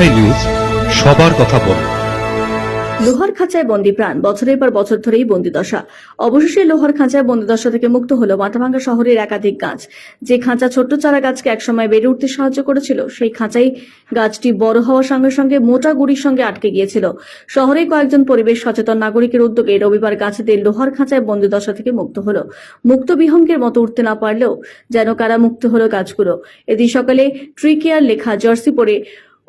Rajshahi news, সবার কথা বলে। লোহার খাঁচায় বন্দী প্রাণ, বছরের পর বছর ধরেই বন্দী দশা। অবশেষে লোহার খাঁচায় বন্দী দশা থেকে মুক্ত হলো মাথাভাঙ্গা শহরের একাধিক গাছ। যে খাঁচা ছোট্ট চারা গাছকে একসময় বেড়ে উঠতে সাহায্য করেছিল, সেই খাঁচাই গাছটি বড় হওয়ার সঙ্গে সঙ্গে মোটা গুড়ির সঙ্গে আটকে গিয়েছিল। শহরে কয়েকজন পরিবেশ সচেতন নাগরিকের উদ্যোগে রবিবার গাছেদের লোহার খাঁচায় বন্দী দশা থেকে মুক্ত হলো। মুক্ত বিহঙ্গের মতো উঠতে না পারলেও যেন কারা মুক্ত হলো গাছগুলো। এদিন সকালে ট্রি কেয়ার লেখা জার্সি পরে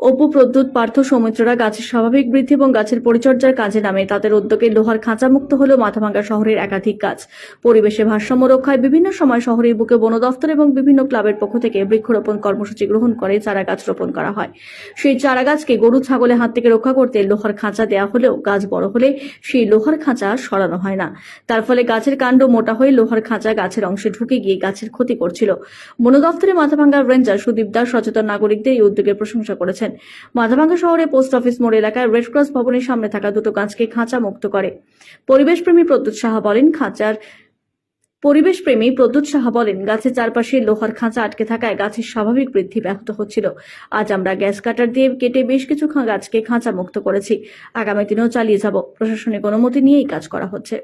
অপু, প্রদ্যুৎ, পার্থ, সৌমিত্ররা গাছের স্বাভাবিক বৃদ্ধি এবং গাছের পরিচর্যার কাজে নামে। তাদের উদ্যোগে লোহার খাঁচা মুক্ত হলো মাথাভাঙ্গা শহরের একাধিক গাছ। পরিবেশে ভারসাম্য রক্ষায় বিভিন্ন সময় শহরের বুকে বন দফতর এবং বিভিন্ন ক্লাবের পক্ষ থেকে বৃক্ষরোপণ কর্মসূচি গ্রহণ করে চারা গাছ রোপণ করা হয়। সেই চারা গাছকে গরু ছাগলের হাত থেকে রক্ষা করতে লোহার খাঁচা দেওয়া হলেও গাছ বড় হলে সেই লোহার খাঁচা সরানো হয় না। তার ফলে গাছের কাণ্ড মোটা হয়ে লোহার খাঁচা গাছের অংশে ঢুকে গিয়ে গাছের ক্ষতি করছিল। বন দফতরের মাথাভাঙ্গার রেঞ্জার সুদীপ দাস সচেতন নাগরিকদের এই উদ্যোগের প্রশংসা করেছেন। মাথাভাঙ্গা শহরে পোস্ট অফিস মোড় এলাকায় রেডক্রস ভবনের সামনে থাকা দুটো গাছকে খাঁচা মুক্ত করে পরিবেশপ্রেমী প্রদ্যুৎ সাহা বলেন, গাছের চারপাশে লোহার খাঁচা আটকে থাকায় গাছের স্বাভাবিক বৃদ্ধি ব্যাহত হচ্ছিল। আজ আমরা গ্যাস কাটার দিয়ে কেটে বেশ কিছু গাছকে খাঁচা মুক্ত করেছি। আগামী দিনেও চালিয়ে যাব। প্রশাসনিক অনুমতি নিয়েই কাজ করা হচ্ছে।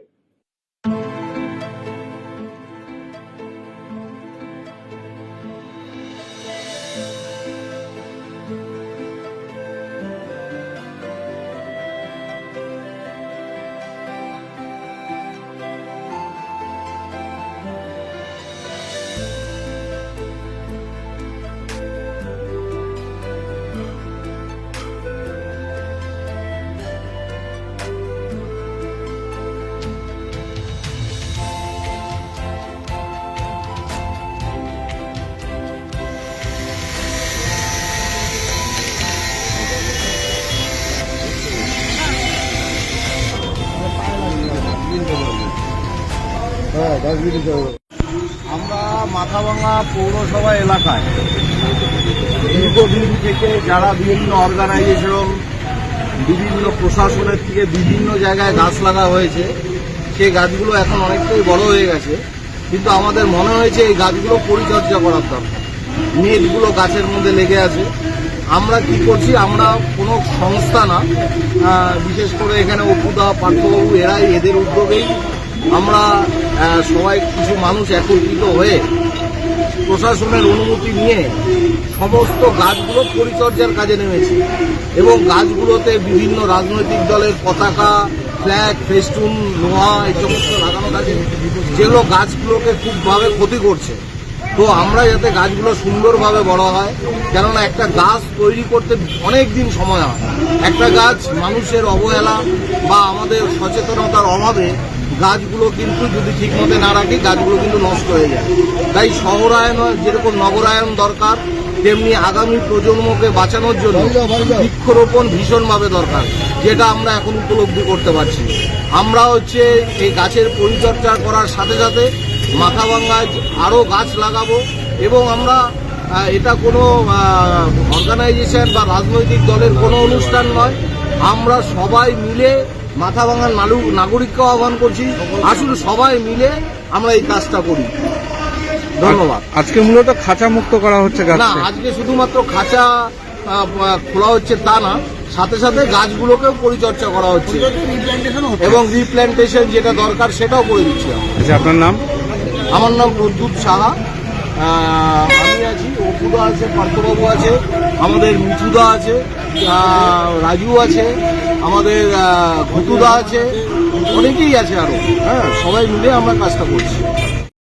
আমরা মাথাভাঙ্গা পৌরসভা এলাকায় দীর্ঘদিন থেকে যারা বিভিন্ন অর্গানাইজেশন, বিভিন্ন প্রশাসনের থেকে বিভিন্ন জায়গায় গাছ লাগা হয়েছে, সেই গাছগুলো এখন অনেকটাই বড় হয়ে গেছে, কিন্তু আমাদের মনে হয়েছে এই গাছগুলো পরিচর্যা করার দরকার। নেটগুলো গাছের মধ্যে লেগে আছে। আমরা কি করছি, আমরা কোনো সংস্থা না, বিশেষ করে এখানে অপুদা, পার্থবাবু, এদের উদ্যোগেই আমরা সবাই কিছু মানুষ একত্রিত হয়ে প্রশাসনের অনুমতি নিয়ে সমস্ত গাছগুলো পরিচর্যার কাজে নেমেছি এবং গাছগুলোতে বিভিন্ন রাজনৈতিক দলের পতাকা, ফ্ল্যাগ, ফেস্টুন, লোহা এই সমস্ত লাগানো থাকে, যেগুলো গাছগুলোকে খুবভাবে ক্ষতি করছে। তো আমরা যাতে গাছগুলো সুন্দরভাবে বড় হয়, কেননা একটা গাছ তৈরি করতে অনেক দিন সময় হয়। একটা গাছ মানুষের অবহেলা বা আমাদের সচেতনতার অভাবে গাছগুলো কিন্তু যদি ঠিক মতো না রাখি, গাছগুলো কিন্তু নষ্ট হয়ে যায়। তাই শহরায়ন যেরকম নগরায়ন দরকার, তেমনি আগামী প্রজন্মকে বাঁচানোর জন্য বৃক্ষরোপণ ভীষণভাবে দরকার, যেটা আমরা এখন উপলব্ধি করতে পারছি। আমরা এই গাছের পরিচর্যা করার সাথে সাথে মাথাভাঙ্গায় আরও গাছ লাগাবো এবং আমরা এটা কোনো অর্গানাইজেশন বা রাজনৈতিক দলের কোনো অনুষ্ঠান নয়, আমরা সবাই মিলে মাথাভাঙ্গার নাগরিককে আহ্বান করছি, আসলে সবাই মিলে আমরা এই কাজটা করি। ধন্যবাদ। আজকে মূলত খাঁচা মুক্ত করা হচ্ছে গাছ না, আজকে শুধুমাত্র খাঁচা খোলা হচ্ছে তা না, সাথে সাথে গাছগুলোকেও পরিচর্যা করা হচ্ছে এবং রিপ্ল্যান্টেশন যেটা দরকার সেটাও করে দিচ্ছি। আপনার নাম? আমার নাম প্রদ্যুৎ সাহা। আমি আছি, অপুদা আছে, পার্থবাবু আছে, আমাদের মিঠুদা আছে, রাজু আছে, আমাদের ঘটুদা আছে, অনেকেই আছে আরো। সবাই মিলে আমরা কাজটা করছি।